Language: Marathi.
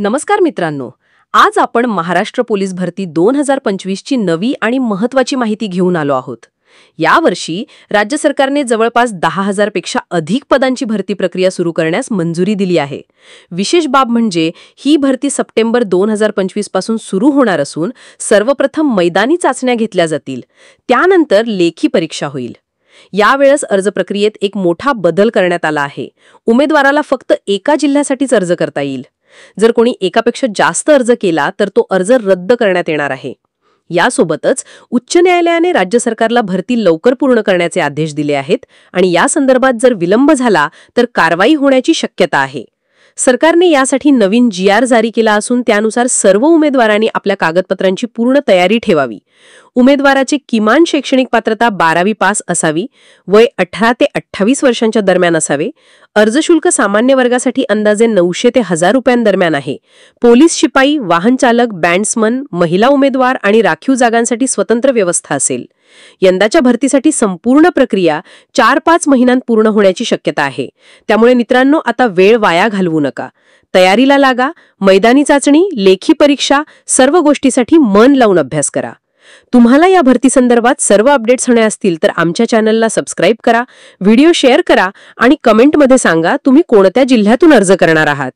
नमस्कार मित्रांनो, आज आपण महाराष्ट्र पोलीस भरती 2025 ची नवी आणि महत्त्वाची माहिती घेऊन आलो आहोत. यावर्षी राज्य सरकारने जवळपास 10,000 पेक्षा अधिक पदांची भरती प्रक्रिया सुरू करण्यास मंजुरी दिली आहे. विशेष बाब म्हणजे ही भरती सप्टेंबर 2025 पासून सुरू होणार असून सर्वप्रथम मैदानी चाचण्या घेतल्या जातील. त्यानंतर लेखी परीक्षा होईल. यावेळेस अर्ज प्रक्रियेत एक मोठा बदल करण्यात आला आहे. उमेदवाराला फक्त एका जिल्ह्यासाठीच अर्ज करता येईल. जर कोणी एकापेक्षा जास्त अर्ज केला तर तो अर्ज रद्द करण्यात येणार आहे. यासोबतच उच्च न्यायालयाने राज्य सरकारला भरती लवकर पूर्ण करण्याचे आदेश दिले आहेत आणि या संदर्भात जर विलंब झाला तर कारवाई होण्याची शक्यता आहे. सरकारने यासाठी नवीन GR जारी केला असून त्यानुसार सर्व उमेदवारांनी आपल्या कागदपत्रांची पूर्ण तयारी ठेवावी. उमेदवाराचे किमान शैक्षणिक पात्रता 12वी पास असावी. वय 18 ते 28 वर्षांच्या दरम्यान असावे. अर्ज शुल्क सामान्य वर्गासाठी अंदाजे 900 ते 1000 रुपयांदरम्यान आहे. पोलीस शिपाई, वाहन चालक, बँड्समन, महिला उमेदवार आणि राखीव जागांसाठी स्वतंत्र व्यवस्था असेल. यंदाच्या भरतीसाठी संपूर्ण प्रक्रिया 4-5 महिन्यांत पूर्ण होण्याची शक्यता आहे. त्यामुळे मित्रांनो, आता वेळ वाया घालवू नका. तयारीला लागा. मैदानी चाचणी, लेखी परीक्षा, सर्व गोष्टीसाठी मन लावून अभ्यास करा. तुम्हाला या भरती संदर्भात सर्व अपडेट्स हवे असतील तर आमच्या चॅनलला सबस्क्राईब करा, व्हिडिओ शेअर करा आणि कमेंटमध्ये सांगा तुम्ही कोणत्या जिल्ह्यातून अर्ज करणार आहात.